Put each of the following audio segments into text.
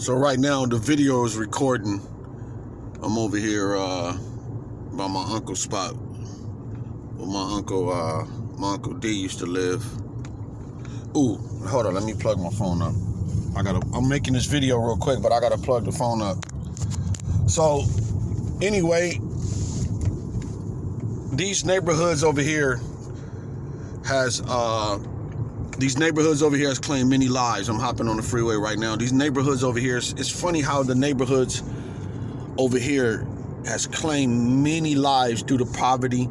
So right now the video is recording. I'm over here by my uncle's spot where my uncle D used to live. Ooh, hold on, let me plug my phone up. I'm making this video real quick, but I gotta plug the phone up. So anyway, these neighborhoods over here has claimed many lives. I'm hopping on the freeway right now. These neighborhoods over here, it's funny how the neighborhoods over here has claimed many lives due to poverty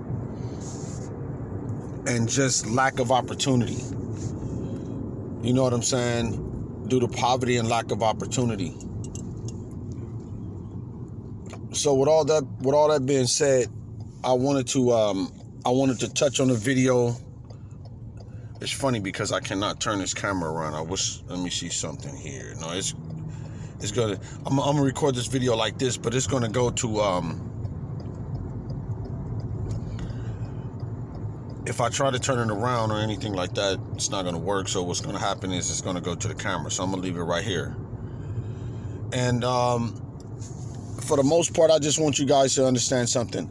and just lack of opportunity. You know what I'm saying? Due to poverty and lack of opportunity. So with all that being said, I wanted to touch on the video. It's funny because I cannot turn this camera around. Let me see something here. No, it's gonna, I'm gonna record this video like this, but it's gonna go to, if I try to turn it around or anything like that, it's not gonna work. So what's gonna happen is it's gonna go to the camera. So I'm gonna leave it right here. And for the most part, I just want you guys to understand something.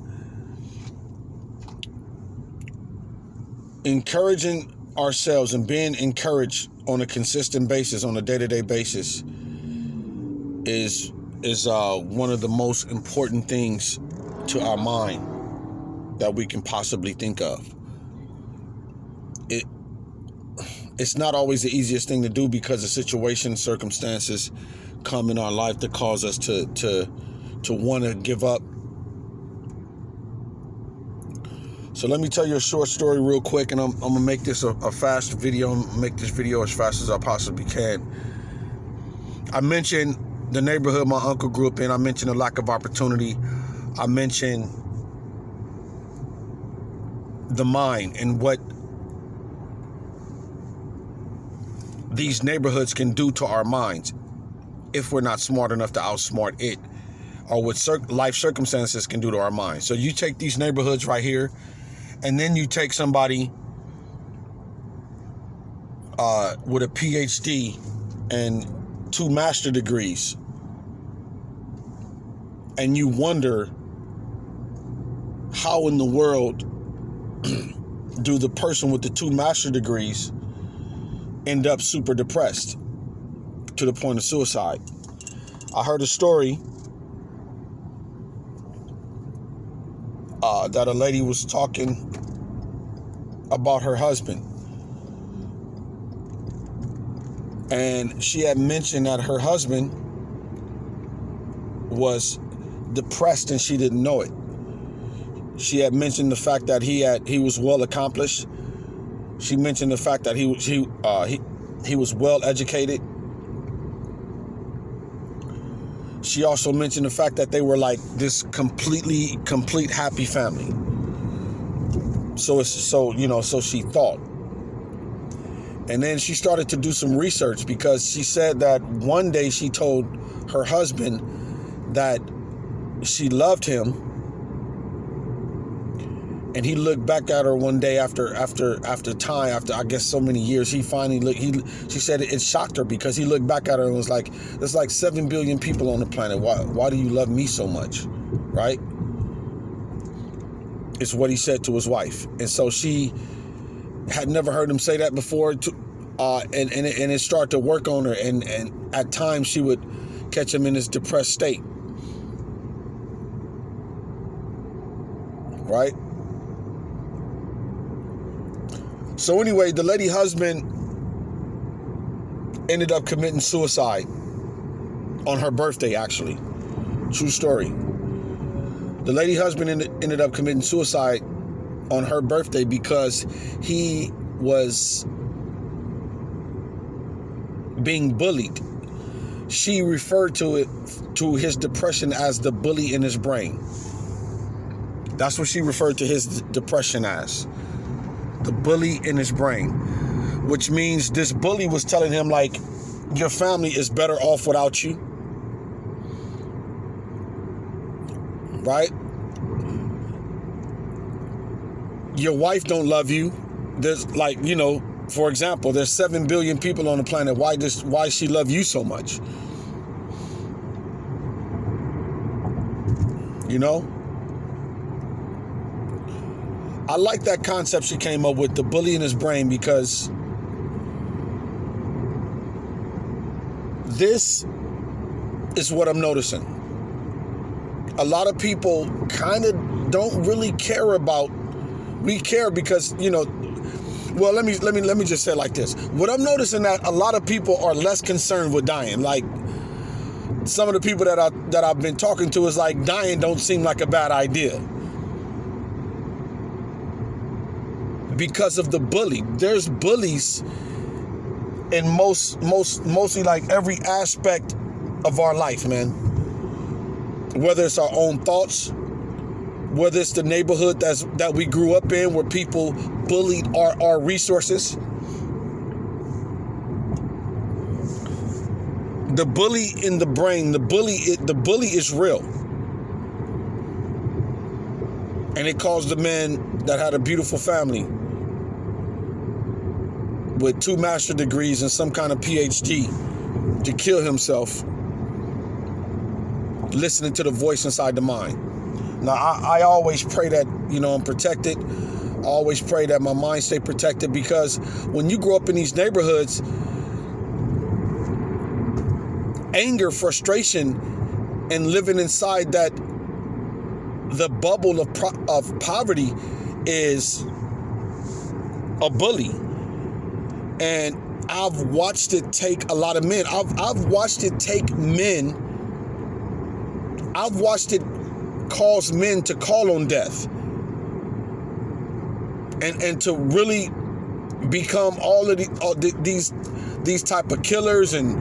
Encouraging ourselves and being encouraged on a consistent basis, on a day-to-day basis, is one of the most important things to our mind that we can possibly think of. It's not always the easiest thing to do because of situations, circumstances come in our life that cause us to want to give up. So let me tell you a short story real quick, and I'm gonna make this a fast video. Make this video as fast as I possibly can. I mentioned the neighborhood my uncle grew up in. I mentioned the lack of opportunity. I mentioned the mind and what these neighborhoods can do to our minds if we're not smart enough to outsmart it, or what life circumstances can do to our minds. So you take these neighborhoods right here, and then you take somebody with a PhD and 2 master degrees, and you wonder how in the world do the person with the 2 master degrees end up super depressed to the point of suicide. I heard a story that a lady was talking about her husband, and she had mentioned that her husband was depressed and she didn't know it. She had mentioned the fact that he was well accomplished. She mentioned the fact that he was well educated. She also mentioned the fact that they were like this complete happy family. So she thought. And then she started to do some research, because she said that one day she told her husband that she loved him, and he looked back at her one day after I guess so many years, he finally looked. She said it shocked her, because he looked back at her and was like, "There's like 7 billion people on the planet. Why do you love me so much?" Right? It's what he said to his wife, and so she had never heard him say that before. And it started to work on her, and at times she would catch him in this depressed state. Right? So anyway, the lady husband ended up committing suicide on her birthday, actually. True story. The lady husband ended up committing suicide on her birthday because he was being bullied. She referred to his depression as the bully in his brain. That's what she referred to his depression as. The bully in his brain, which means this bully was telling him, like, your family is better off without you, right? Your wife don't love you. There's for example, there's 7 billion people on the planet. Why she love you so much? you know? I like that concept she came up with, the bully in his brain, because this is what I'm noticing. A lot of people kind of don't really care about, we care because, you know, well, let me just say it like this. What I'm noticing, that a lot of people are less concerned with dying. Like, some of the people that I've been talking to is like, dying don't seem like a bad idea. Because of the bully. There's bullies in mostly like every aspect of our life, man. Whether it's our own thoughts, whether it's the neighborhood that we grew up in, where people bullied our resources. The bully in the brain, the bully is real. And it caused the man that had a beautiful family with 2 master's degrees and some kind of PhD to kill himself, listening to the voice inside the mind. Now, I always pray that, you know, I'm protected. I always pray that my mind stay protected, because when you grow up in these neighborhoods, anger, frustration, and living inside the bubble of poverty is a bully. And I've watched it take a lot of men. I've watched it take men. I've watched it cause men to call on death. And to really become all of these type of killers, and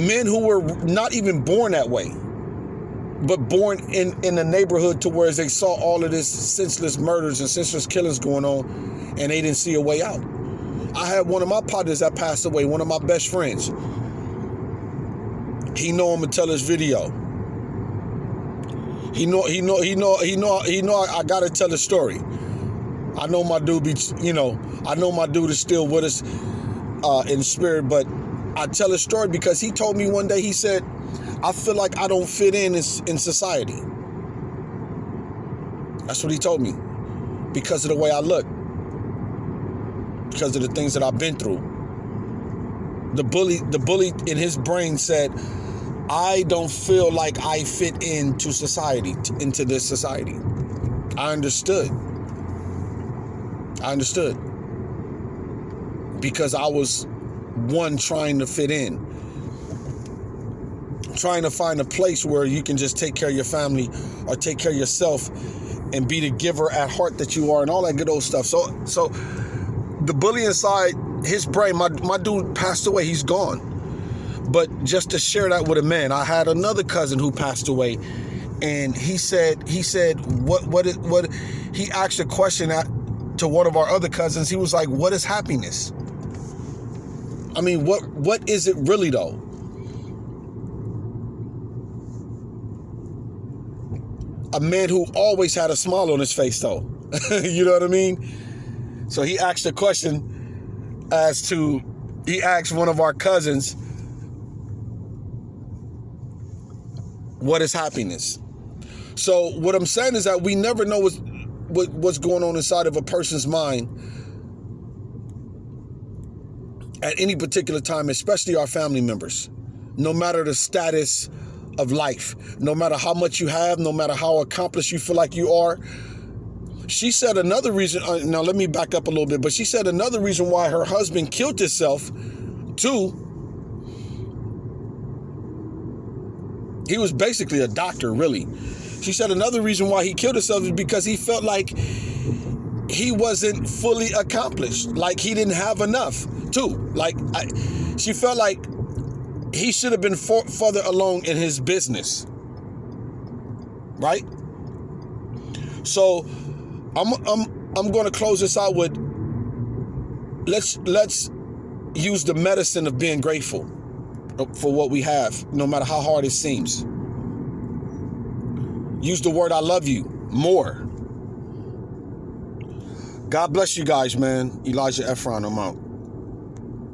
men who were not even born that way, but born in the neighborhood to where they saw all of this senseless murders and senseless killings going on, and they didn't see a way out. I had one of my partners that passed away, one of my best friends. He know I'm gonna tell his video. He know I gotta tell the story. I know my dude I know my dude is still with us in spirit, but I tell his story because he told me one day, he said, I feel like I don't fit in society. That's what he told me, because of the way I look, because of the things that I've been through. The bully in his brain said, I don't feel like I fit into society, into this society. I understood. Because I was one trying to fit in, trying to find a place where you can just take care of your family or take care of yourself and be the giver at heart that you are, and all that good old stuff. So the bully inside his brain, my dude passed away, he's gone. But just to share that with a man, I had another cousin who passed away, and he said what he asked a question to one of our other cousins. He was like, what is happiness? I mean, what is it really though? A man who always had a smile on his face though. You know what I mean? So he asked a question he asked one of our cousins, what is happiness? So what I'm saying is that we never know what's going on inside of a person's mind at any particular time, especially our family members. No matter the status of life, no matter how much you have, no matter how accomplished you feel like you are. She said another reason, now let me back up a little bit, but she said another reason why her husband killed himself too. He was basically a doctor, really. She said another reason why he killed himself is because he felt like he wasn't fully accomplished, like he didn't have enough too. She felt like he should have been further along in his business, right? So I'm going to close this out with let's use the medicine of being grateful for what we have, no matter how hard it seems. Use the word I love you more. God bless you guys, man. Elijah Efron, I'm out.